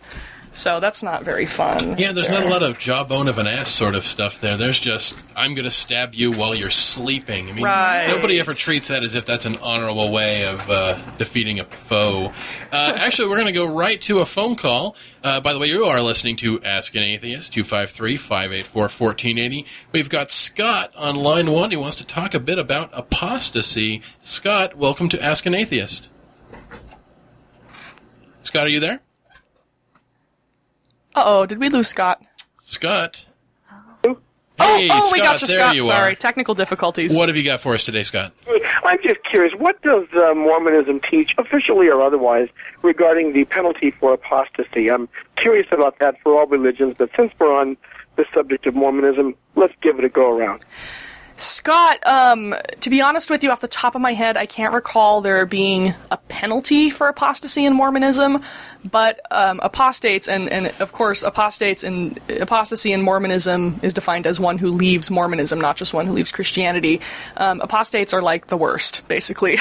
So that's not very fun. Yeah, there's not a lot of jawbone of an ass sort of stuff there. There's just, I'm going to stab you while you're sleeping. I mean, Nobody ever treats that as if that's an honorable way of defeating a foe. Actually, we're going to go right to a phone call. By the way, you are listening to Ask an Atheist, 253-584-1480. We've got Scott on line 1. He wants to talk a bit about apostasy. Scott, welcome to Ask an Atheist. Scott, are you there? Uh-oh, did we lose Scott? Scott? Hey, Scott, we got you, there Scott. you Sorry, are. Technical difficulties. What have you got for us today, Scott? I'm just curious, what does Mormonism teach, officially or otherwise, regarding the penalty for apostasy? I'm curious about that for all religions, but since we're on the subject of Mormonism, let's give it a go-around. Scott, to be honest with you, off the top of my head, I can't recall there being a penalty for apostasy in Mormonism, but apostates, and of course, apostasy in Mormonism is defined as one who leaves Mormonism, not just one who leaves Christianity. Apostates are like the worst, basically.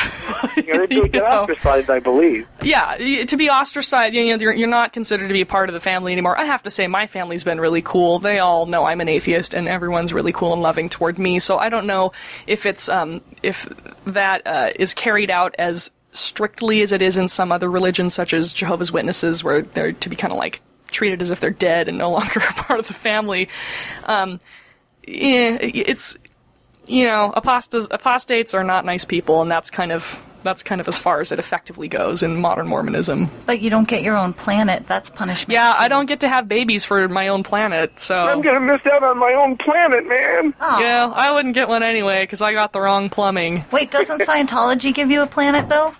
They do get ostracized, I believe. Yeah, to be ostracized, you're not considered to be a part of the family anymore. I have to say, my family's been really cool. They all know I'm an atheist, and everyone's really cool and loving toward me, so I don't know if it's if that is carried out as strictly as it is in some other religions, such as Jehovah's Witnesses, where they're to be kind of like treated as if they're dead and no longer a part of the family. It's apostates are not nice people, and that's kind of as far as it effectively goes in modern Mormonism. But you don't get your own planet. That's punishment. Yeah, I don't get to have babies for my own planet, so... I'm going to miss out on my own planet, man. Aww. Yeah, I wouldn't get one anyway, because I got the wrong plumbing. Wait, doesn't Scientology give you a planet, though?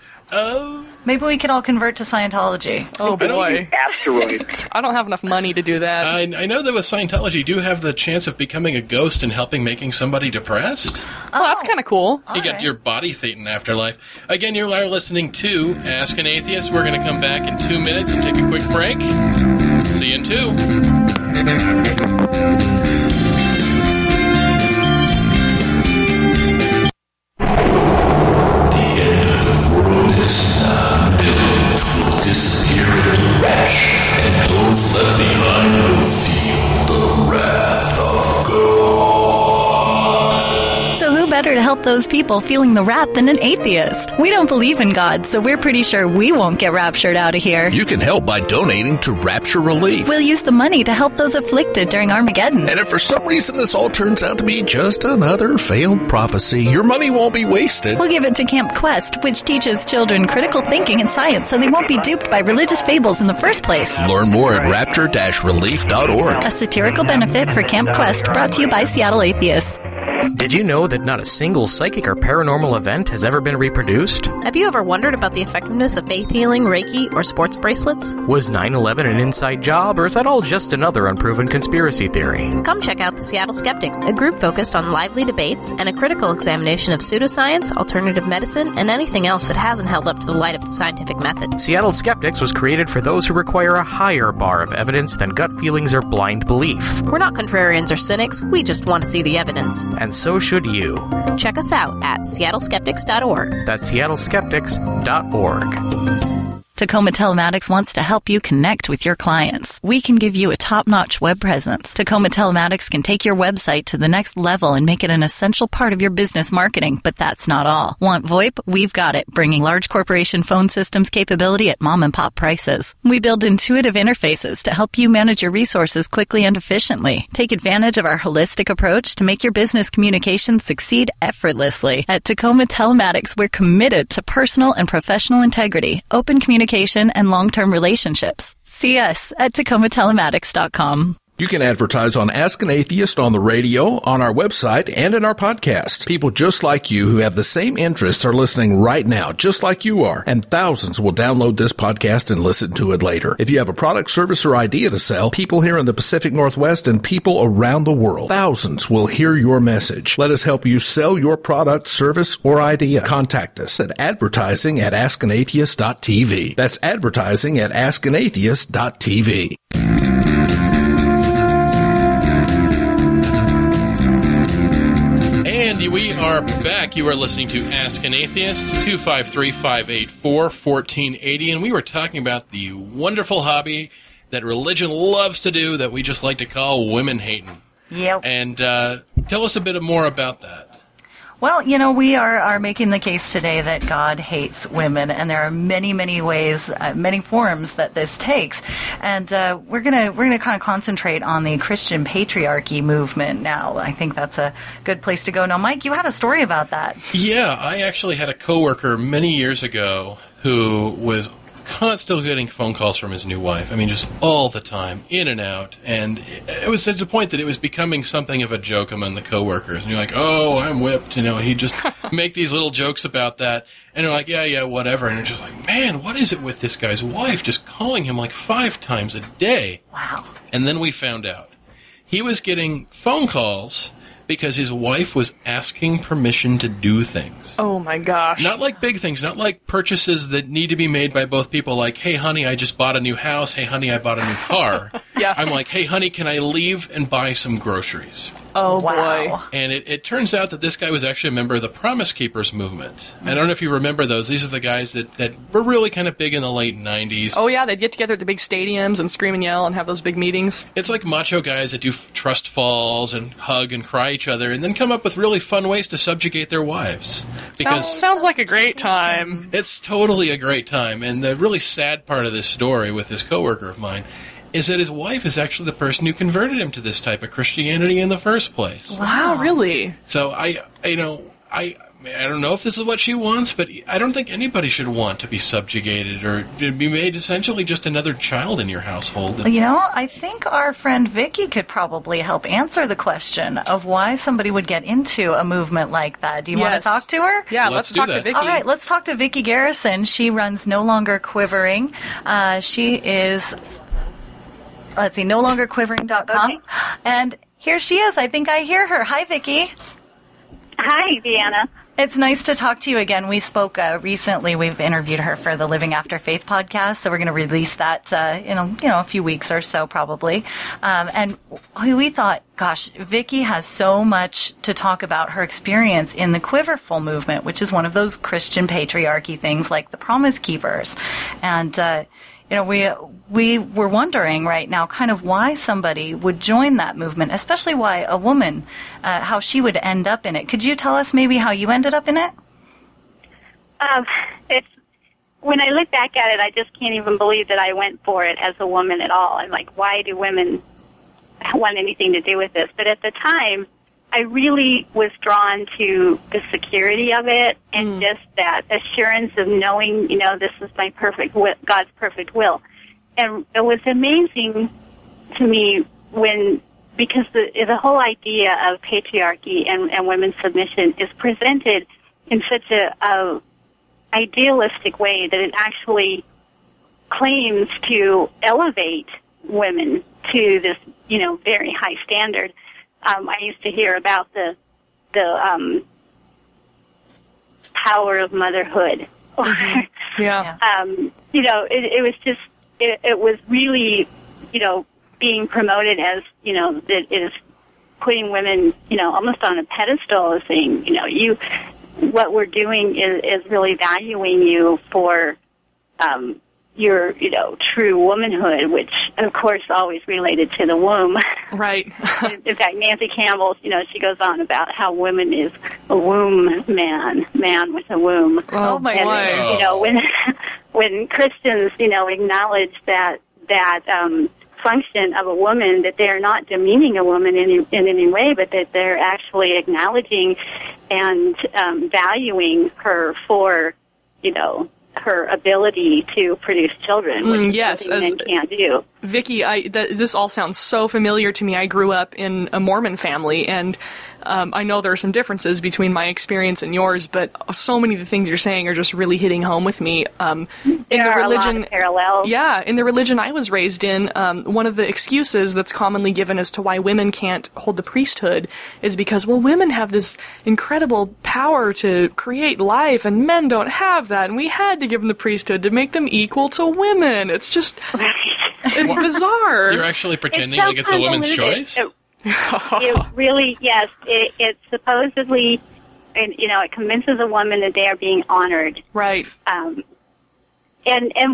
Maybe we could all convert to Scientology. Oh, boy. Asteroid. I don't have enough money to do that. I know that with Scientology, you do have the chance of becoming a ghost and helping making somebody depressed. Oh, that's kind of cool. You get your body Thetan afterlife. Again, you are listening to Ask an Atheist. We're going to come back in 2 minutes and take a quick break. See you in 2. Disappear in a wretch, and those help those people feeling the wrath than an atheist. We don't believe in God, so we're pretty sure we won't get raptured out of here. You can help by donating to Rapture Relief. We'll use the money to help those afflicted during Armageddon. And if for some reason this all turns out to be just another failed prophecy, your money won't be wasted. We'll give it to Camp Quest, which teaches children critical thinking and science so they won't be duped by religious fables in the first place. Learn more at rapture-relief.org. A satirical benefit for Camp Quest, brought to you by Seattle Atheists. Did you know that not a single psychic or paranormal event has ever been reproduced? Have you ever wondered about the effectiveness of faith healing, Reiki, or sports bracelets? Was 9/11 an inside job, or is that all just another unproven conspiracy theory? Come check out the Seattle Skeptics, a group focused on lively debates and a critical examination of pseudoscience, alternative medicine, and anything else that hasn't held up to the light of the scientific method. Seattle Skeptics was created for those who require a higher bar of evidence than gut feelings or blind belief. We're not contrarians or cynics, we just want to see the evidence. And so should you. Check us out at seattleskeptics.org. That's seattleskeptics.org. Tacoma Telematics wants to help you connect with your clients. We can give you a top-notch web presence. Tacoma Telematics can take your website to the next level and make it an essential part of your business marketing, but that's not all. Want VoIP? We've got it, bringing large corporation phone systems capability at mom-and-pop prices. We build intuitive interfaces to help you manage your resources quickly and efficiently. Take advantage of our holistic approach to make your business communications succeed effortlessly. At Tacoma Telematics, we're committed to personal and professional integrity, open communication, and long-term relationships. See us at TacomaTelematics.com. You can advertise on Ask an Atheist on the radio, on our website, and in our podcast. People just like you who have the same interests are listening right now, just like you are, and thousands will download this podcast and listen to it later. If you have a product, service, or idea to sell, people here in the Pacific Northwest and people around the world, thousands will hear your message. Let us help you sell your product, service, or idea. Contact us at advertising@askanatheist.tv. That's advertising@askanatheist.tv. We are back. You are listening to Ask an Atheist, 253-584-1480, and we were talking about the wonderful hobby that religion loves to do that we just like to call women hating. Yep. And tell us a bit more about that. Well, we are making the case today that God hates women, and there are many, many ways, many forms that this takes. And we're gonna kind of concentrate on the Christian patriarchy movement now. I think that's a good place to go. Now, Mike, you had a story about that. Yeah, I actually had a coworker many years ago who was constantly getting phone calls from his new wife. I mean, just all the time, in and out. And it was to the point that it was becoming something of a joke among the coworkers. And you're like, oh, I'm whipped. He'd just make these little jokes about that. And they're like, yeah, whatever. And you're just like, man, what is it with this guy's wife just calling him like 5 times a day? Wow. And then we found out. He was getting phone calls because his wife was asking permission to do things. Oh, my gosh. Not like big things, not like purchases that need to be made by both people, like, hey, honey, I just bought a new house. Hey, honey, I bought a new car. Yeah. I'm like, hey, honey, can I leave and buy some groceries? Oh, Wow. boy. And it turns out that this guy was actually a member of the Promise Keepers movement. I don't know if you remember those. These are the guys that were really kind of big in the late 90s. Oh, yeah, they'd get together at the big stadiums and scream and yell and have those big meetings. It's like macho guys that do trust falls and hug and cry each other and then come up with really fun ways to subjugate their wives. Because Sounds like a great time. it's totally a great time. And the really sad part of this story with this coworker of mine is that his wife is actually the person who converted him to this type of Christianity in the first place. Wow, really? So I don't know if this is what she wants, but I don't think anybody should want to be subjugated or to be made essentially just another child in your household. I think our friend Vicky could probably help answer the question of why somebody would get into a movement like that. Do you want to Yes. talk to her? Yeah, Let's let's do talk to that. Vicky. All right, let's talk to Vicky Garrison. She runs No Longer Quivering. She is, NoLongerQuivering.com. Okay. And here she is. I think I hear her. Hi, Vicky. Hi, Deanna. It's nice to talk to you again. We spoke recently. We've interviewed her for the Living After Faith podcast, so we're going to release that in a few weeks or so, probably. And we thought, gosh, Vicky has so much to talk about her experience in the Quiverful movement, which is one of those Christian patriarchy things like the Promise Keepers. And we were wondering right now kind of why somebody would join that movement, especially why a woman, how she would end up in it. Could you tell us maybe how you ended up in it? When I look back at it, I just can't even believe that I went for it as a woman at all. I'm like, why do women want anything to do with this? But at the time, I really was drawn to the security of it and just that assurance of knowing, this is my perfect will, God's perfect will. And it was amazing to me because the whole idea of patriarchy and women's submission is presented in such a idealistic way that it actually claims to elevate women to this, very high standard. I used to hear about the power of motherhood. Yeah. It was just, it was really, being promoted as, that it is putting women, almost on a pedestal, as saying, what we're doing is really valuing you for your, true womanhood, which, of course, always related to the womb. Right. In fact, Nancy Campbell, she goes on about how woman is a womb man with a womb. Oh, my God. When Christians, acknowledge that function of a woman, that they're not demeaning a woman in any way, but that they're actually acknowledging and valuing her for, her ability to produce children, which is something men can't do. Vicky, this all sounds so familiar to me. I grew up in a Mormon family, and I know there are some differences between my experience and yours, but so many of the things you're saying are just really hitting home with me. There are a lot of parallels. Yeah, in the religion I was raised in, one of the excuses that's commonly given as to why women can't hold the priesthood is because, women have this incredible power to create life, and men don't have that, and we had to give them the priesthood to make them equal to women. It's just... It's bizarre. You're actually pretending like it's a woman's choice? It really, yes. It supposedly, it convinces a woman that they are being honored. Right. And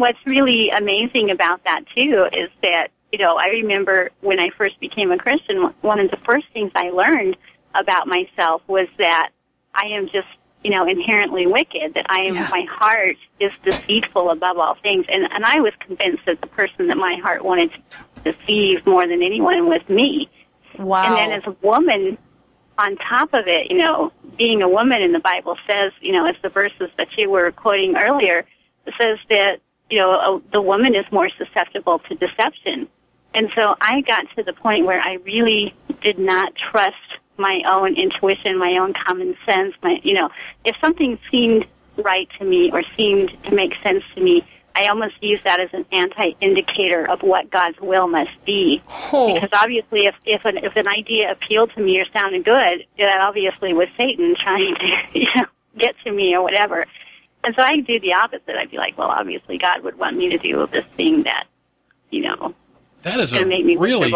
what's really amazing about that, too, is that, I remember when I first became a Christian, one of the first things I learned about myself was that I am just, inherently wicked, that my heart is deceitful above all things. And I was convinced that the person that my heart wanted to deceive more than anyone was me. Wow. And then as a woman, on top of it, being a woman in the Bible says, as the verses that you were quoting earlier, it says that, the woman is more susceptible to deception. And so I got to the point where I really did not trust my own intuition, my own common sense. If something seemed right to me or seemed to make sense to me, I almost use that as an anti-indicator of what God's will must be. Oh. Because obviously, if an idea appealed to me or sounded good, that obviously was Satan trying to get to me or whatever. And so I do the opposite. I'd be like, well, obviously God would want me to do this thing that, that is a really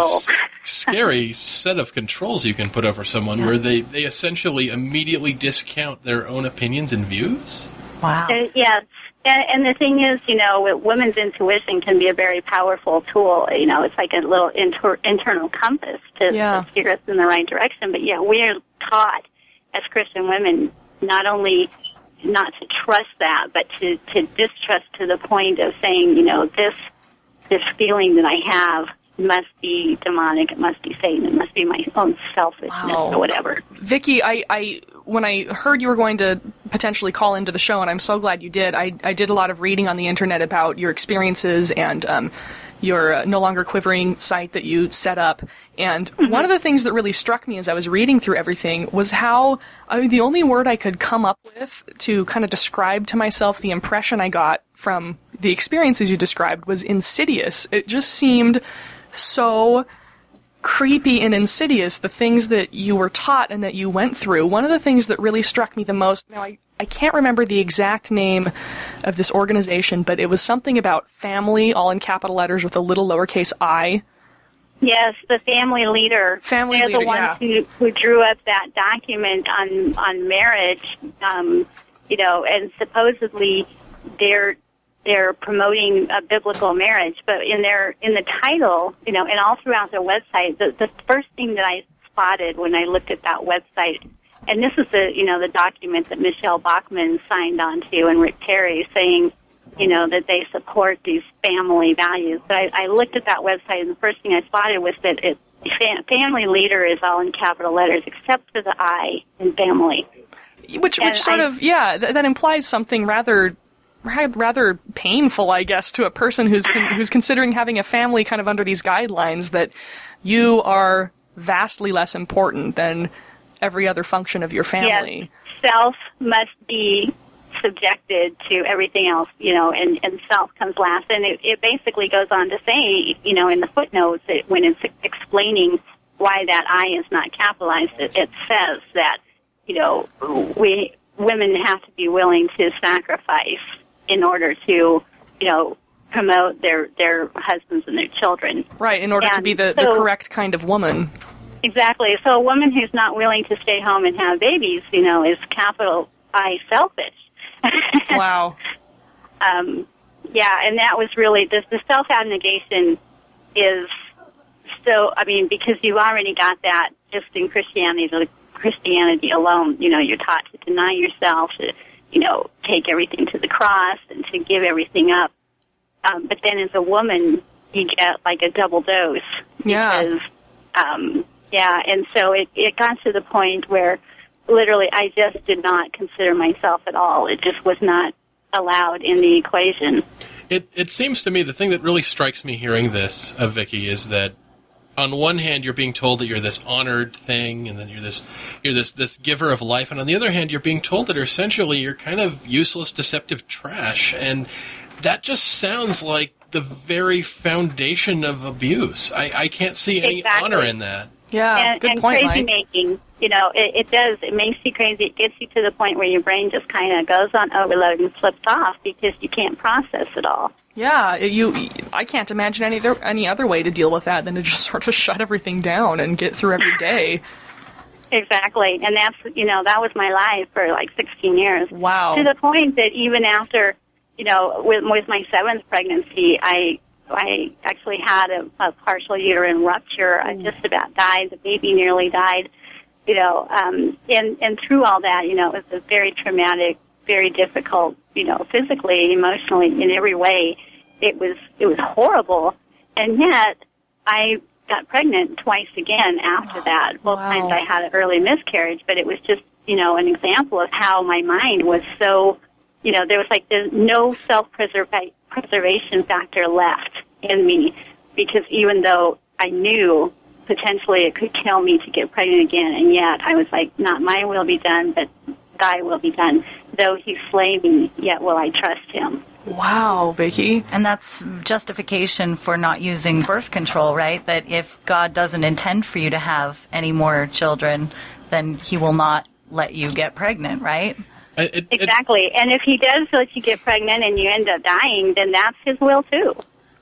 scary set of controls you can put over someone where they essentially immediately discount their own opinions and views. Wow. Yes. And the thing is, women's intuition can be a very powerful tool. It's like a little internal compass to steer us in the right direction. But, we are taught as Christian women not only not to trust that, but to distrust to the point of saying, this feeling that I have must be demonic, it must be Satan, it must be my own selfishness or whatever. Vicky, I when I heard you were going to potentially call into the show, and I'm so glad you did, I did a lot of reading on the internet about your experiences and your No Longer Quivering site that you set up. And one of the things that really struck me as I was reading through everything was how, the only word I could come up with to kind of describe to myself the impression I got from the experiences you described was insidious. It just seemed so creepy and insidious, the things that you were taught and that you went through. One of the things that really struck me the most, now I can't remember the exact name of this organization, but it was something about family, all in capital letters with a little lowercase I. Yes, the family leader. They're the ones who drew up that document on marriage, and supposedly they're they're promoting a biblical marriage, but in the title, and all throughout their website, the first thing that I spotted when I looked at that website, and this is the document that Michelle Bachmann signed onto, and Rick Perry saying, that they support these family values. But I looked at that website, and the first thing I spotted was that family leader is all in capital letters except for the I in family. Which that implies something rather painful, I guess, to a person who's considering having a family kind of under these guidelines, that you are vastly less important than every other function of your family. Yes, self must be subjected to everything else, and self comes last. And it basically goes on to say, in the footnotes, when it's explaining why that I is not capitalized, it says that, women have to be willing to sacrifice in order to, promote their husbands and their children. Right, in order to be the correct kind of woman. Exactly. So a woman who's not willing to stay home and have babies, is capital I selfish. Wow. And that was really, the self-abnegation is so, because you already got that just in Christianity alone. You're taught to deny yourself, to, take everything to the cross and to give everything up. But then as a woman, you get like a double dose. Yeah. Because, and so it got to the point where literally I just did not consider myself at all. It just was not allowed in the equation. It seems to me the thing that really strikes me hearing this of Vicky is that on one hand you're being told that you're this honored thing, and then you're this giver of life, and on the other hand you're being told that essentially you're kind of useless, deceptive trash, and that just sounds like the very foundation of abuse. I can't see any honor in that. Yeah, good point, crazy Mike. making, it does. It makes you crazy. It gets you to the point where your brain just kind of goes on overload and flips off because you can't process it all. Yeah, I can't imagine any other way to deal with that than to just sort of shut everything down and get through every day. Exactly, and that's that was my life for like 16 years. Wow. To the point that even after with my 7th pregnancy, I actually had a partial uterine rupture. I just about died. The baby nearly died. And through all that, it was a very traumatic, very difficult, physically, emotionally, in every way. It was horrible. And yet, I got pregnant twice again after that. Both times I had an early miscarriage, but it was just, an example of how my mind was so, there was like there's no self-preservation factor left in me, because even though I knew potentially it could kill me to get pregnant again, and yet I was like, not my will be done, but thy will be done. Though he slay me, yet will I trust him. Wow, Vicky. And that's justification for not using birth control, right? That if God doesn't intend for you to have any more children, then he will not let you get pregnant, right? Exactly. And if he does let you get pregnant and you end up dying, then that's his will too.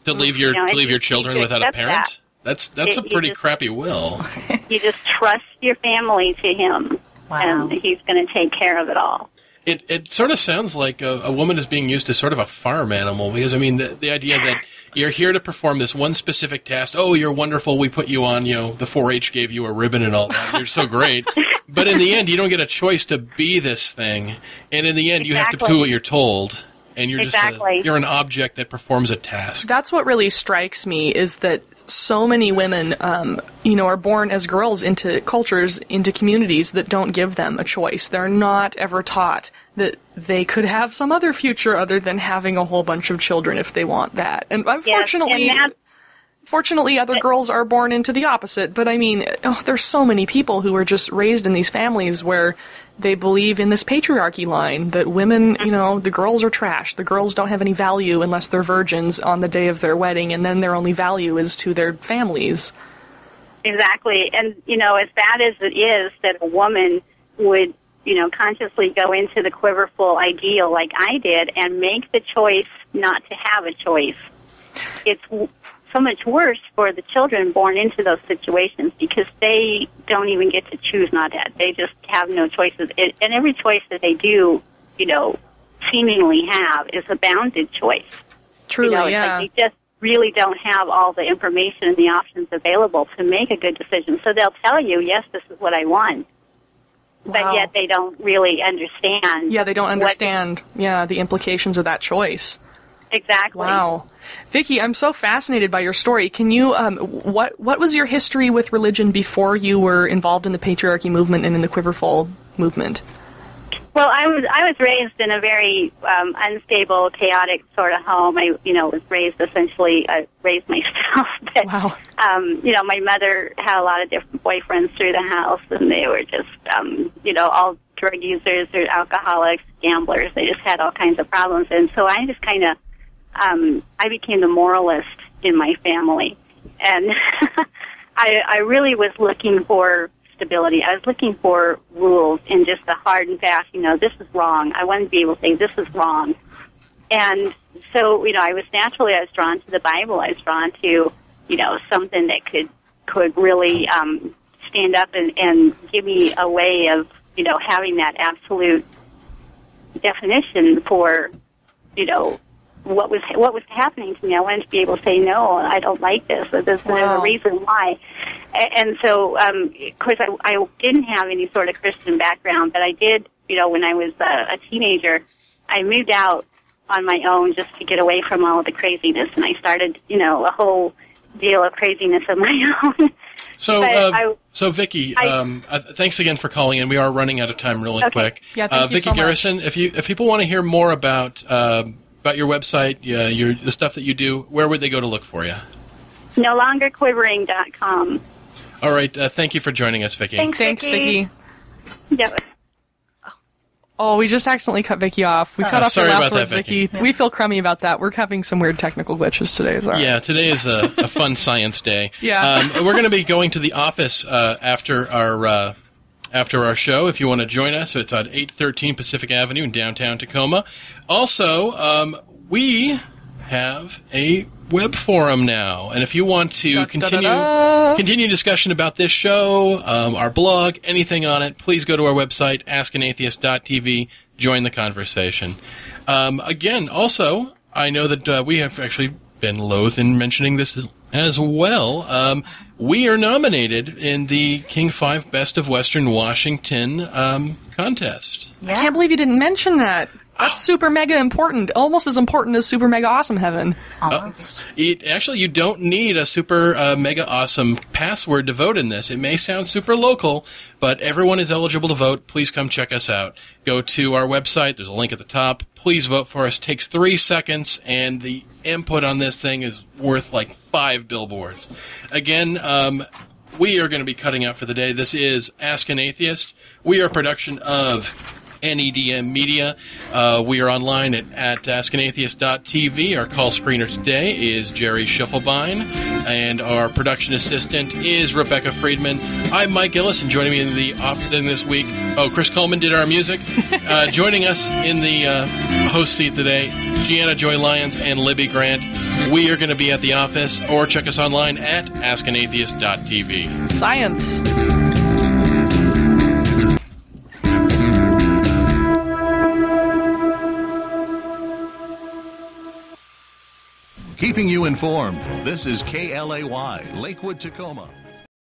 To leave your children without a parent? That's a pretty crappy will. You just trust your family to him. Wow. And he's going to take care of it all. It sort of sounds like a woman is being used as sort of a farm animal, because, the idea that you're here to perform this one specific task. Oh, you're wonderful. We put you on, the 4-H gave you a ribbon and all that. You're so great. But in the end, you don't get a choice to be this thing. And in the end, you have to do what you're told. And you're just you're an object that performs a task. That's what really strikes me, is that so many women, are born as girls into cultures, into communities that don't give them a choice. They're not ever taught that they could have some other future other than having a whole bunch of children if they want that. And unfortunately, fortunately, other girls are born into the opposite. But there's so many people who are just raised in these families where they believe in this patriarchy line that women, the girls are trash. The girls don't have any value unless they're virgins on the day of their wedding, and then their only value is to their families. Exactly. And, as bad as it is that a woman would, consciously go into the quiverful ideal like I did and make the choice not to have a choice, it's so much worse for the children born into those situations, because they don't even get to choose not to. They just have no choices. And every choice that they do, seemingly have is a bounded choice. Truly, It's like they just really don't have all the information and the options available to make a good decision. So they'll tell you, yes, this is what I want. But yet they don't really understand. Yeah, they don't understand, the implications of that choice. Exactly. Wow. Vicki, I'm so fascinated by your story. Can you, what was your history with religion before you were involved in the patriarchy movement and in the Quiverful movement? Well, I was raised in a very unstable, chaotic sort of home. I, was raised essentially, I raised myself. But, wow. My mother had a lot of different boyfriends through the house, and they were just, all drug users or alcoholics, gamblers. They just had all kinds of problems. And so I just kind of, I became the moralist in my family. And I really was looking for stability. I was looking for rules and just a hard and fast, this is wrong. I wanted to be able to say this is wrong. And so, I was drawn to the Bible. I was drawn to, something that could really stand up and give me a way of, having that absolute definition for, what was happening to me. I wanted to be able to say, no, I don't like this, or there's a reason why. And so, of course, I didn't have any sort of Christian background, but I did, when I was a teenager, I moved out on my own just to get away from all of the craziness, and I started, a whole deal of craziness of my own. So Vicki, thanks again for calling in. We are running out of time really quick. Yeah, thank you Vicki so much. Garrison, if people want to hear more about your website, the stuff that you do, where would they go to look for you? NoLongerQuivering.com. All right. Thank you for joining us, Vicki. Thanks, Vicki. Yep. Oh, we just accidentally cut Vicki off. We cut off her sorry last about words, that, Vicki. Vicki. We feel crummy about that. We're having some weird technical glitches today. Yeah, today is a fun science day. Yeah. We're going to be going to the office after our show. If you want to join us, it's at 813 Pacific Avenue in downtown Tacoma. Also, we have a web forum now, and if you want to continue discussion about this show, our blog, anything on it, please go to our website, askanatheist.tv, join the conversation. Again, also, I know that we have actually been loath in mentioning this as well. We are nominated in the King 5 Best of Western Washington contest. I can't believe you didn't mention that. That's super mega important. Almost as important as super mega awesome heaven. Almost. Actually, you don't need a super mega awesome password to vote in this. It may sound super local, but everyone is eligible to vote. Please come check us out. Go to our website. There's a link at the top. Please vote for us. It takes 3 seconds, and the input on this thing is worth like 5 billboards. Again, we are going to be cutting out for the day. This is Ask an Atheist. We are a production of NEDM Media. We are online at askanatheist.tv. Our call screener today is Jerry Schiffelbein, and our production assistant is Rebecca Friedman. I'm Mike Gillis, and joining me in the office this week, Chris Coleman did our music. Joining us in the host seat today, Deanna Joy Lyons and Libbie Grant. We are going to be at the office, or check us online at askanatheist.tv. Science. Keeping you informed, this is KLAY, Lakewood, Tacoma.